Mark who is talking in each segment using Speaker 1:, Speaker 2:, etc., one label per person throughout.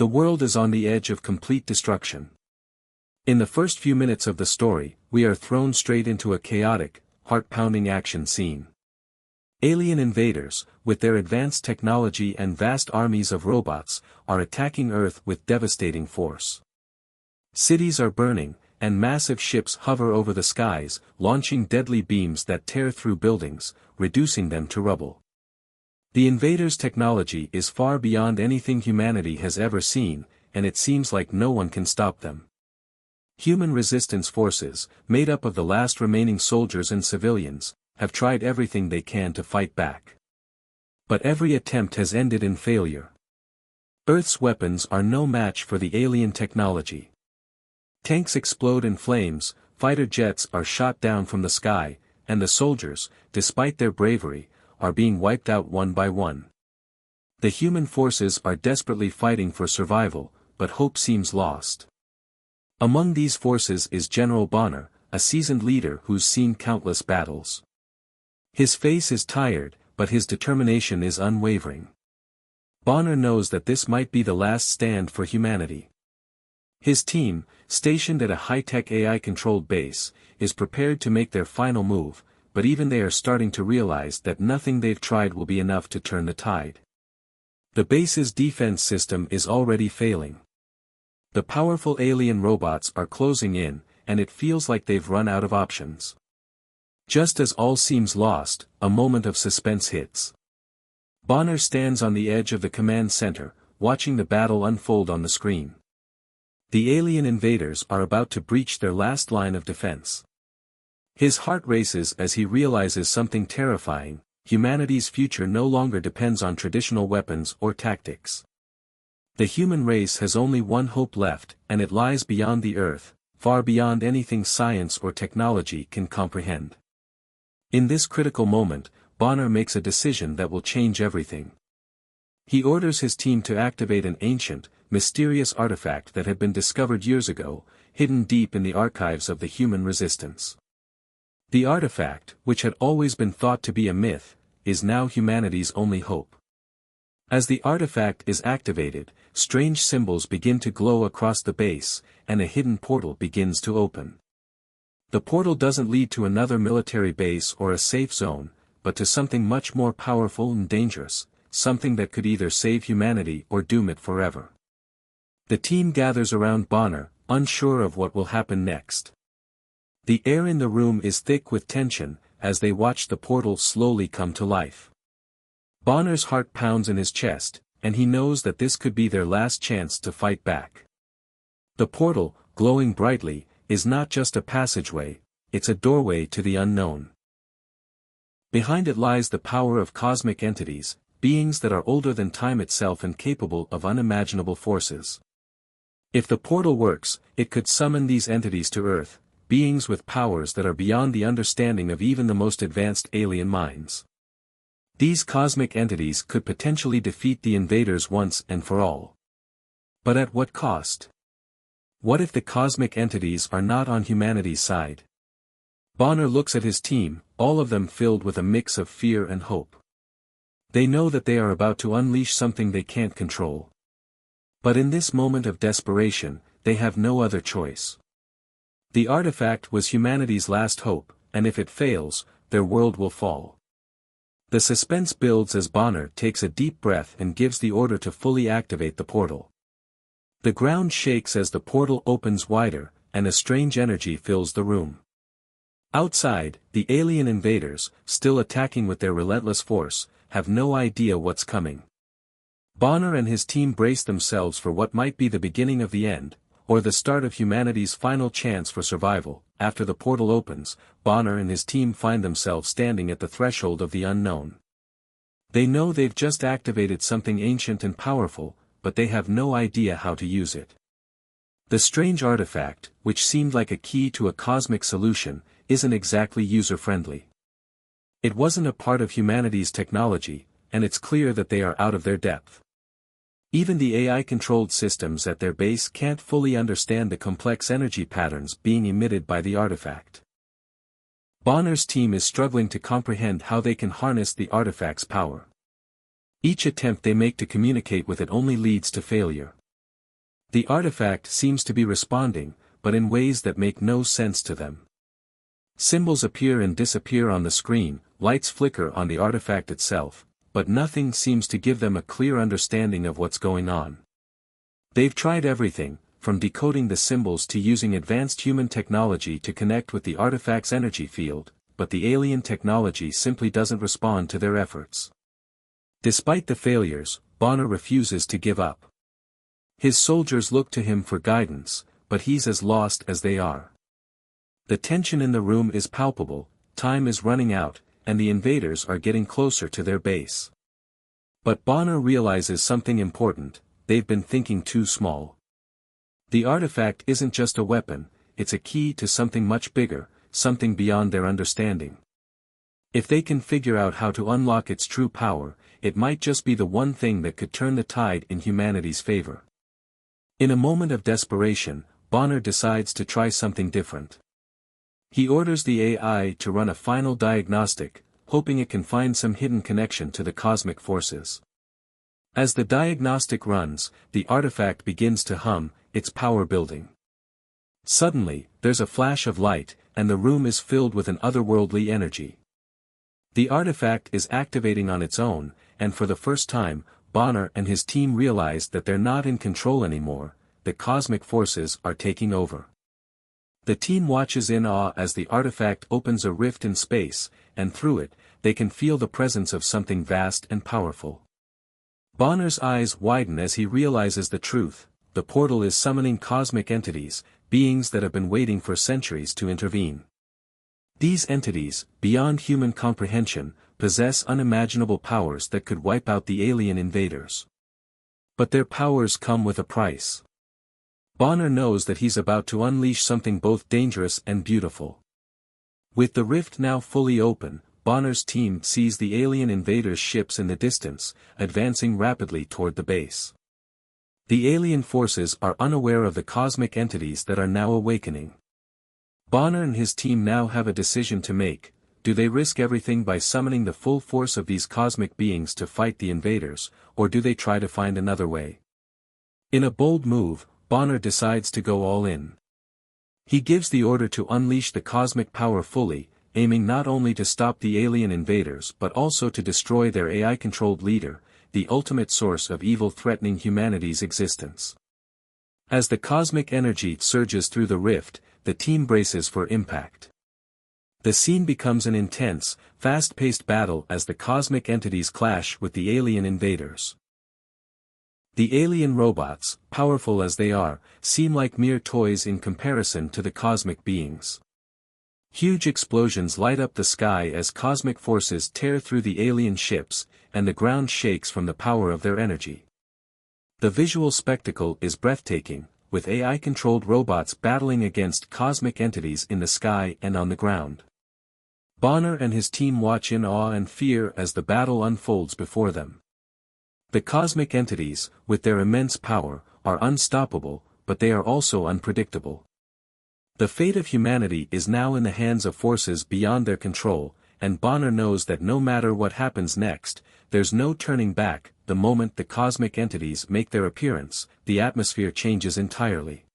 Speaker 1: The world is on the edge of complete destruction. In the first few minutes of the story, we are thrown straight into a chaotic, heart-pounding action scene. Alien invaders, with their advanced technology and vast armies of robots, are attacking Earth with devastating force. Cities are burning, and massive ships hover over the skies, launching deadly beams that tear through buildings, reducing them to rubble. The invaders' technology is far beyond anything humanity has ever seen, and it seems like no one can stop them. Human resistance forces, made up of the last remaining soldiers and civilians, have tried everything they can to fight back. But every attempt has ended in failure. Earth's weapons are no match for the alien technology. Tanks explode in flames, fighter jets are shot down from the sky, and the soldiers, despite their bravery, are being wiped out one by one. The human forces are desperately fighting for survival, but hope seems lost. Among these forces is General Bonner, a seasoned leader who's seen countless battles. His face is tired, but his determination is unwavering. Bonner knows that this might be the last stand for humanity. His team, stationed at a high-tech AI-controlled base, is prepared to make their final move, but even they are starting to realize that nothing they've tried will be enough to turn the tide. The base's defense system is already failing. The powerful alien robots are closing in, and it feels like they've run out of options. Just as all seems lost, a moment of suspense hits. Bonner stands on the edge of the command center, watching the battle unfold on the screen. The alien invaders are about to breach their last line of defense. His heart races as he realizes something terrifying: humanity's future no longer depends on traditional weapons or tactics. The human race has only one hope left, and it lies beyond the Earth, far beyond anything science or technology can comprehend. In this critical moment, Bonner makes a decision that will change everything. He orders his team to activate an ancient, mysterious artifact that had been discovered years ago, hidden deep in the archives of the human resistance. The artifact, which had always been thought to be a myth, is now humanity's only hope. As the artifact is activated, strange symbols begin to glow across the base, and a hidden portal begins to open. The portal doesn't lead to another military base or a safe zone, but to something much more powerful and dangerous, something that could either save humanity or doom it forever. The team gathers around Bonner, unsure of what will happen next. The air in the room is thick with tension, as they watch the portal slowly come to life. Bonner's heart pounds in his chest, and he knows that this could be their last chance to fight back. The portal, glowing brightly, is not just a passageway, it's a doorway to the unknown. Behind it lies the power of cosmic entities, beings that are older than time itself and capable of unimaginable forces. If the portal works, it could summon these entities to Earth, beings with powers that are beyond the understanding of even the most advanced alien minds. These cosmic entities could potentially defeat the invaders once and for all. But at what cost? What if the cosmic entities are not on humanity's side? Bonner looks at his team, all of them filled with a mix of fear and hope. They know that they are about to unleash something they can't control. But in this moment of desperation, they have no other choice. The artifact was humanity's last hope, and if it fails, their world will fall. The suspense builds as Bonner takes a deep breath and gives the order to fully activate the portal. The ground shakes as the portal opens wider, and a strange energy fills the room. Outside, the alien invaders, still attacking with their relentless force, have no idea what's coming. Bonner and his team brace themselves for what might be the beginning of the end, or the start of humanity's final chance for survival. After the portal opens, Bonner and his team find themselves standing at the threshold of the unknown. They know they've just activated something ancient and powerful, but they have no idea how to use it. The strange artifact, which seemed like a key to a cosmic solution, isn't exactly user-friendly. It wasn't a part of humanity's technology, and it's clear that they are out of their depth. Even the AI-controlled systems at their base can't fully understand the complex energy patterns being emitted by the artifact. Bonner's team is struggling to comprehend how they can harness the artifact's power. Each attempt they make to communicate with it only leads to failure. The artifact seems to be responding, but in ways that make no sense to them. Symbols appear and disappear on the screen, lights flicker on the artifact itself, but nothing seems to give them a clear understanding of what's going on. They've tried everything, from decoding the symbols to using advanced human technology to connect with the artifact's energy field, but the alien technology simply doesn't respond to their efforts. Despite the failures, Bonner refuses to give up. His soldiers look to him for guidance, but he's as lost as they are. The tension in the room is palpable, time is running out, and the invaders are getting closer to their base. But Bonner realizes something important: they've been thinking too small. The artifact isn't just a weapon, it's a key to something much bigger, something beyond their understanding. If they can figure out how to unlock its true power, it might just be the one thing that could turn the tide in humanity's favor. In a moment of desperation, Bonner decides to try something different. He orders the AI to run a final diagnostic, hoping it can find some hidden connection to the cosmic forces. As the diagnostic runs, the artifact begins to hum, its power building. Suddenly, there's a flash of light, and the room is filled with an otherworldly energy. The artifact is activating on its own, and for the first time, Bonner and his team realize that they're not in control anymore, the cosmic forces are taking over. The team watches in awe as the artifact opens a rift in space, and through it, they can feel the presence of something vast and powerful. Bonner's eyes widen as he realizes the truth: the portal is summoning cosmic entities, beings that have been waiting for centuries to intervene. These entities, beyond human comprehension, possess unimaginable powers that could wipe out the alien invaders. But their powers come with a price. Bonner knows that he's about to unleash something both dangerous and beautiful. With the rift now fully open, Bonner's team sees the alien invaders' ships in the distance, advancing rapidly toward the base. The alien forces are unaware of the cosmic entities that are now awakening. Bonner and his team now have a decision to make: do they risk everything by summoning the full force of these cosmic beings to fight the invaders, or do they try to find another way? In a bold move, Bonner decides to go all in. He gives the order to unleash the cosmic power fully, aiming not only to stop the alien invaders but also to destroy their AI-controlled leader, the ultimate source of evil threatening humanity's existence. As the cosmic energy surges through the rift, the team braces for impact. The scene becomes an intense, fast-paced battle as the cosmic entities clash with the alien invaders. The alien robots, powerful as they are, seem like mere toys in comparison to the cosmic beings. Huge explosions light up the sky as cosmic forces tear through the alien ships, and the ground shakes from the power of their energy. The visual spectacle is breathtaking, with AI-controlled robots battling against cosmic entities in the sky and on the ground. Bonner and his team watch in awe and fear as the battle unfolds before them. The cosmic entities, with their immense power, are unstoppable, but they are also unpredictable. The fate of humanity is now in the hands of forces beyond their control, and Bonner knows that no matter what happens next, there's no turning back. The moment the cosmic entities make their appearance, the atmosphere changes entirely.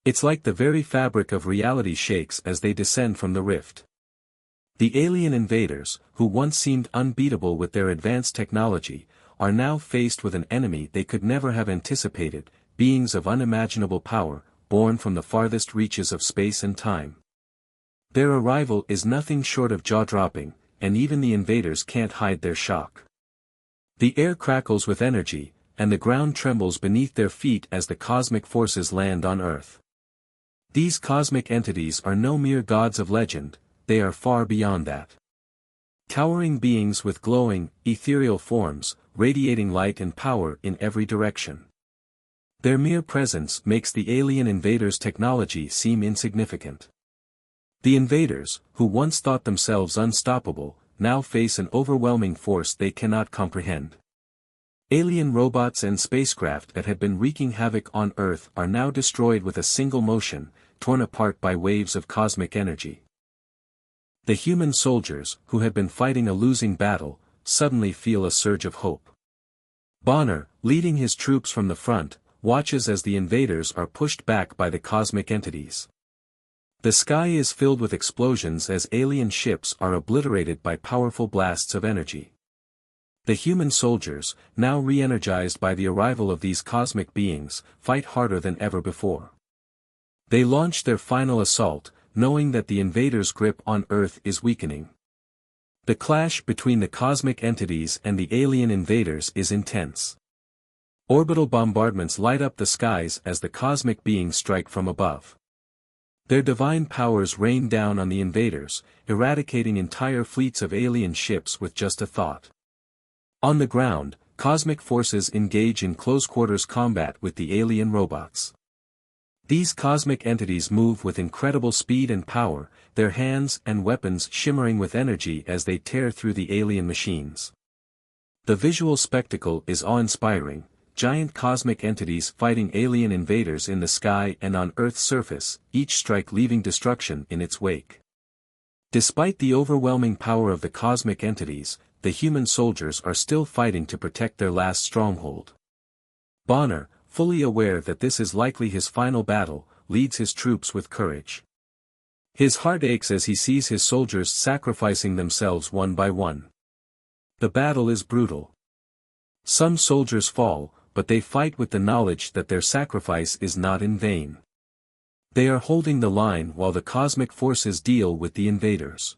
Speaker 1: It's like the very fabric of reality shakes as they descend from the rift. The alien invaders, who once seemed unbeatable with their advanced technology, are now faced with an enemy they could never have anticipated, beings of unimaginable power, born from the farthest reaches of space and time. Their arrival is nothing short of jaw-dropping, and even the invaders can't hide their shock. The air crackles with energy, and the ground trembles beneath their feet as the cosmic forces land on Earth. These cosmic entities are no mere gods of legend, they are far beyond that. Towering beings with glowing, ethereal forms, radiating light and power in every direction. Their mere presence makes the alien invaders' technology seem insignificant. The invaders, who once thought themselves unstoppable, now face an overwhelming force they cannot comprehend. Alien robots and spacecraft that had been wreaking havoc on Earth are now destroyed with a single motion, torn apart by waves of cosmic energy. The human soldiers, who had been fighting a losing battle, suddenly feel a surge of hope. Bonner, leading his troops from the front, watches as the invaders are pushed back by the cosmic entities. The sky is filled with explosions as alien ships are obliterated by powerful blasts of energy. The human soldiers, now re-energized by the arrival of these cosmic beings, fight harder than ever before. They launch their final assault, knowing that the invaders' grip on Earth is weakening. The clash between the cosmic entities and the alien invaders is intense. Orbital bombardments light up the skies as the cosmic beings strike from above. Their divine powers rain down on the invaders, eradicating entire fleets of alien ships with just a thought. On the ground, cosmic forces engage in close-quarters combat with the alien robots. These cosmic entities move with incredible speed and power, their hands and weapons shimmering with energy as they tear through the alien machines. The visual spectacle is awe-inspiring, giant cosmic entities fighting alien invaders in the sky and on Earth's surface, each strike leaving destruction in its wake. Despite the overwhelming power of the cosmic entities, the human soldiers are still fighting to protect their last stronghold. Bonner, fully aware that this is likely his final battle, leads his troops with courage. His heart aches as he sees his soldiers sacrificing themselves one by one. The battle is brutal. Some soldiers fall, but they fight with the knowledge that their sacrifice is not in vain. They are holding the line while the cosmic forces deal with the invaders.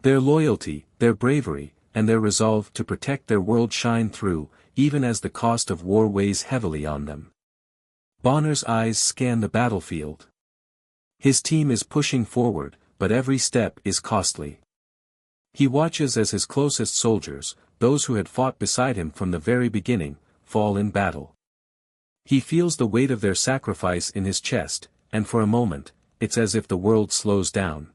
Speaker 1: Their loyalty, their bravery, and their resolve to protect their world shine through, even as the cost of war weighs heavily on them. Bonner's eyes scan the battlefield. His team is pushing forward, but every step is costly. He watches as his closest soldiers, those who had fought beside him from the very beginning, fall in battle. He feels the weight of their sacrifice in his chest, and for a moment, it's as if the world slows down.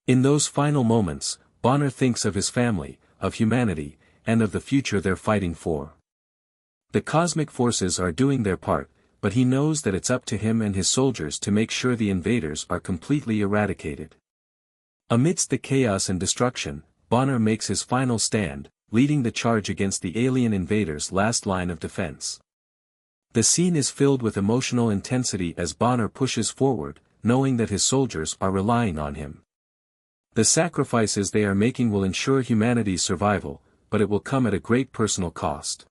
Speaker 1: In those final moments, Bonner thinks of his family, of humanity, and of the future they're fighting for. The cosmic forces are doing their part, but he knows that it's up to him and his soldiers to make sure the invaders are completely eradicated. Amidst the chaos and destruction, Bonner makes his final stand, leading the charge against the alien invaders' last line of defense. The scene is filled with emotional intensity as Bonner pushes forward, knowing that his soldiers are relying on him. The sacrifices they are making will ensure humanity's survival, but it will come at a great personal cost.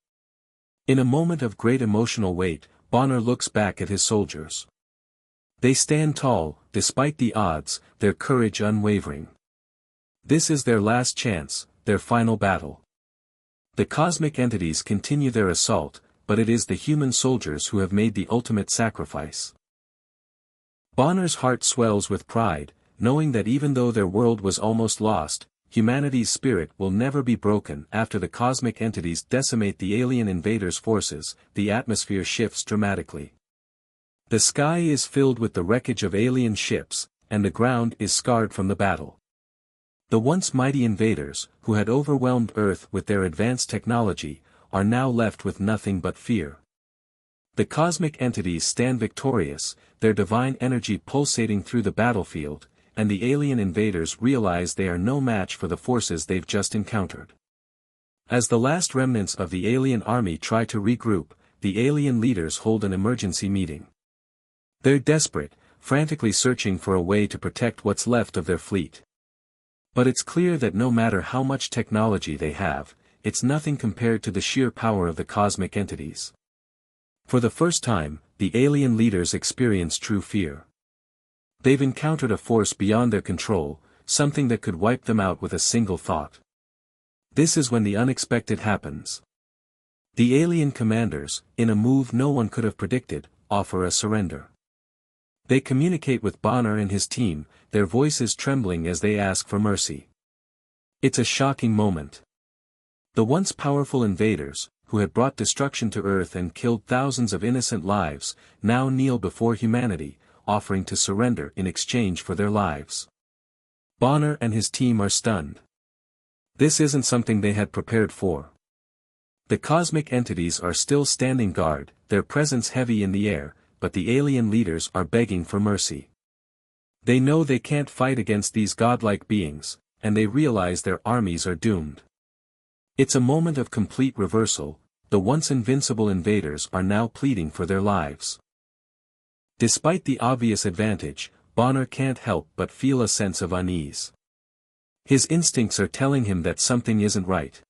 Speaker 1: In a moment of great emotional weight, Bonner looks back at his soldiers. They stand tall, despite the odds, their courage unwavering. This is their last chance, their final battle. The cosmic entities continue their assault, but it is the human soldiers who have made the ultimate sacrifice. Bonner's heart swells with pride, knowing that even though their world was almost lost, humanity's spirit will never be broken. After the cosmic entities decimate the alien invaders' forces, the atmosphere shifts dramatically. The sky is filled with the wreckage of alien ships, and the ground is scarred from the battle. The once mighty invaders, who had overwhelmed Earth with their advanced technology, are now left with nothing but fear. The cosmic entities stand victorious, their divine energy pulsating through the battlefield, and the alien invaders realize they are no match for the forces they've just encountered. As the last remnants of the alien army try to regroup, the alien leaders hold an emergency meeting. They're desperate, frantically searching for a way to protect what's left of their fleet. But it's clear that no matter how much technology they have, it's nothing compared to the sheer power of the cosmic entities. For the first time, the alien leaders experience true fear. They've encountered a force beyond their control, something that could wipe them out with a single thought. This is when the unexpected happens. The alien commanders, in a move no one could have predicted, offer a surrender. They communicate with Bonner and his team, their voices trembling as they ask for mercy. It's a shocking moment. The once powerful invaders, who had brought destruction to Earth and killed thousands of innocent lives, now kneel before humanity, offering to surrender in exchange for their lives. Bonner and his team are stunned. This isn't something they had prepared for. The cosmic entities are still standing guard, their presence heavy in the air, but the alien leaders are begging for mercy. They know they can't fight against these godlike beings, and they realize their armies are doomed. It's a moment of complete reversal, the once invincible invaders are now pleading for their lives. Despite the obvious advantage, Bonner can't help but feel a sense of unease. His instincts are telling him that something isn't right.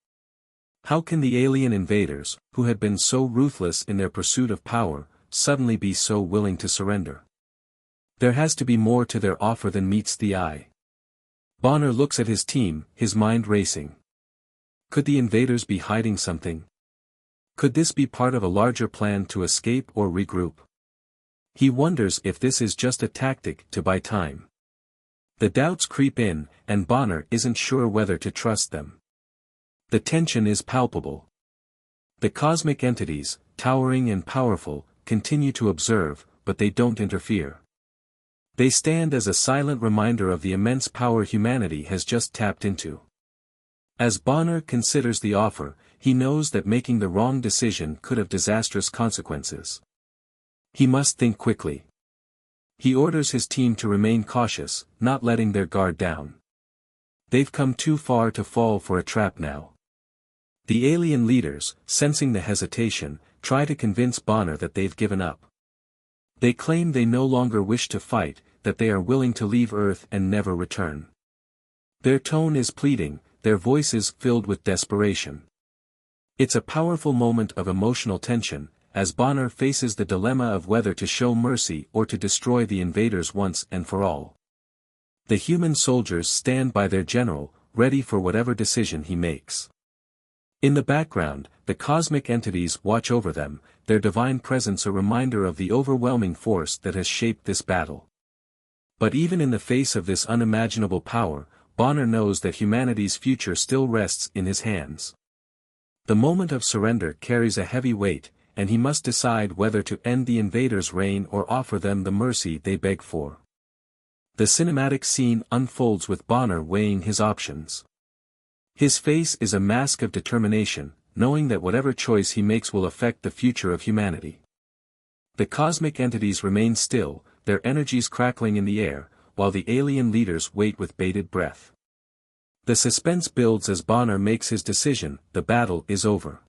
Speaker 1: How can the alien invaders, who had been so ruthless in their pursuit of power, suddenly be so willing to surrender? There has to be more to their offer than meets the eye. Bonner looks at his team, his mind racing. Could the invaders be hiding something? Could this be part of a larger plan to escape or regroup? He wonders if this is just a tactic to buy time. The doubts creep in, and Bonner isn't sure whether to trust them. The tension is palpable. The cosmic entities, towering and powerful, continue to observe, but they don't interfere. They stand as a silent reminder of the immense power humanity has just tapped into. As Bonner considers the offer, he knows that making the wrong decision could have disastrous consequences. He must think quickly. He orders his team to remain cautious, not letting their guard down. They've come too far to fall for a trap now. The alien leaders, sensing the hesitation, try to convince Bonner that they've given up. They claim they no longer wish to fight, that they are willing to leave Earth and never return. Their tone is pleading, their voices filled with desperation. It's a powerful moment of emotional tension, as Bonner faces the dilemma of whether to show mercy or to destroy the invaders once and for all. The human soldiers stand by their general, ready for whatever decision he makes. In the background, the cosmic entities watch over them, their divine presence a reminder of the overwhelming force that has shaped this battle. But even in the face of this unimaginable power, Bonner knows that humanity's future still rests in his hands. The moment of surrender carries a heavy weight, and he must decide whether to end the invaders' reign or offer them the mercy they beg for. The cinematic scene unfolds with Bonner weighing his options. His face is a mask of determination, knowing that whatever choice he makes will affect the future of humanity. The cosmic entities remain still, their energies crackling in the air, while the alien leaders wait with bated breath. The suspense builds as Bonner makes his decision. The battle is over.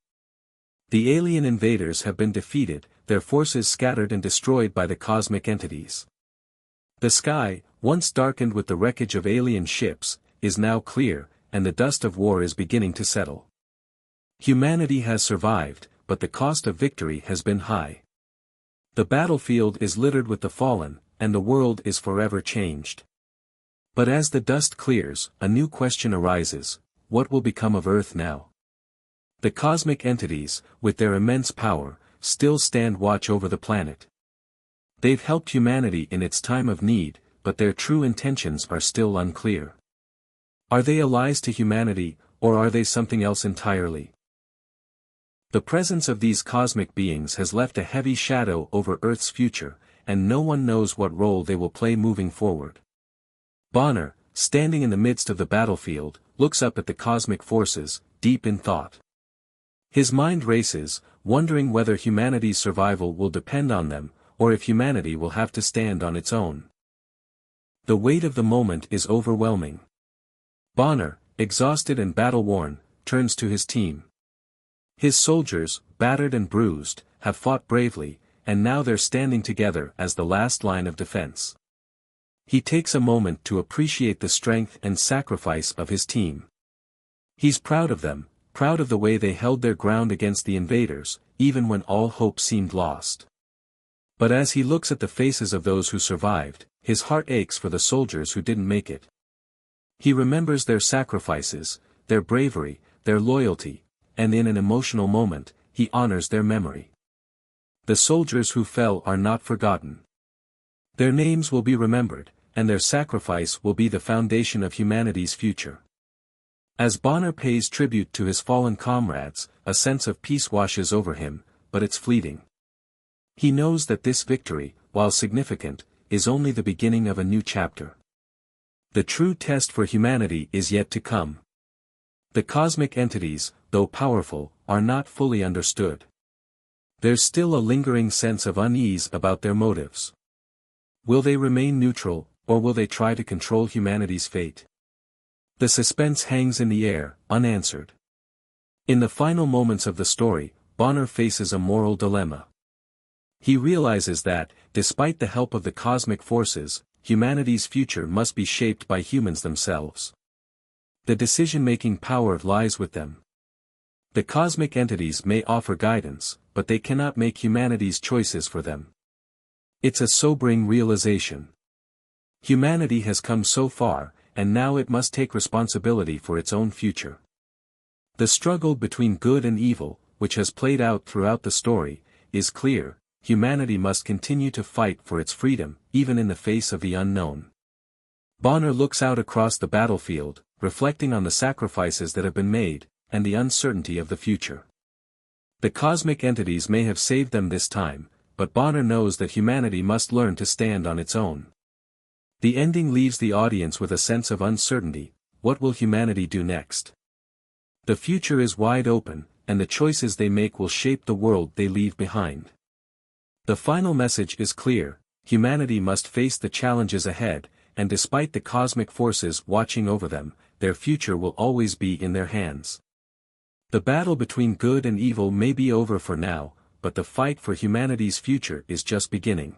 Speaker 1: The alien invaders have been defeated, their forces scattered and destroyed by the cosmic entities. The sky, once darkened with the wreckage of alien ships, is now clear, and the dust of war is beginning to settle. Humanity has survived, but the cost of victory has been high. The battlefield is littered with the fallen, and the world is forever changed. But as the dust clears, a new question arises: what will become of Earth now? The cosmic entities, with their immense power, still stand watch over the planet. They've helped humanity in its time of need, but their true intentions are still unclear. Are they allies to humanity, or are they something else entirely? The presence of these cosmic beings has left a heavy shadow over Earth's future, and no one knows what role they will play moving forward. Bonner, standing in the midst of the battlefield, looks up at the cosmic forces, deep in thought. His mind races, wondering whether humanity's survival will depend on them, or if humanity will have to stand on its own. The weight of the moment is overwhelming. Bonner, exhausted and battle-worn, turns to his team. His soldiers, battered and bruised, have fought bravely, and now they're standing together as the last line of defense. He takes a moment to appreciate the strength and sacrifice of his team. He's proud of them, proud of the way they held their ground against the invaders, even when all hope seemed lost. But as he looks at the faces of those who survived, his heart aches for the soldiers who didn't make it. He remembers their sacrifices, their bravery, their loyalty, and in an emotional moment, he honors their memory. The soldiers who fell are not forgotten. Their names will be remembered, and their sacrifice will be the foundation of humanity's future. As Bonner pays tribute to his fallen comrades, a sense of peace washes over him, but it's fleeting. He knows that this victory, while significant, is only the beginning of a new chapter. The true test for humanity is yet to come. The cosmic entities, though powerful, are not fully understood. There's still a lingering sense of unease about their motives. Will they remain neutral, or will they try to control humanity's fate? The suspense hangs in the air, unanswered. In the final moments of the story, Bonner faces a moral dilemma. He realizes that, despite the help of the cosmic forces, humanity's future must be shaped by humans themselves. The decision-making power lies with them. The cosmic entities may offer guidance, but they cannot make humanity's choices for them. It's a sobering realization. Humanity has come so far, and now it must take responsibility for its own future. The struggle between good and evil, which has played out throughout the story, is clear. Humanity must continue to fight for its freedom, even in the face of the unknown. Bonner looks out across the battlefield, reflecting on the sacrifices that have been made, and the uncertainty of the future. The cosmic entities may have saved them this time, but Bonner knows that humanity must learn to stand on its own. The ending leaves the audience with a sense of uncertainty. What will humanity do next? The future is wide open, and the choices they make will shape the world they leave behind. The final message is clear: humanity must face the challenges ahead, and despite the cosmic forces watching over them, their future will always be in their hands. The battle between good and evil may be over for now, but the fight for humanity's future is just beginning.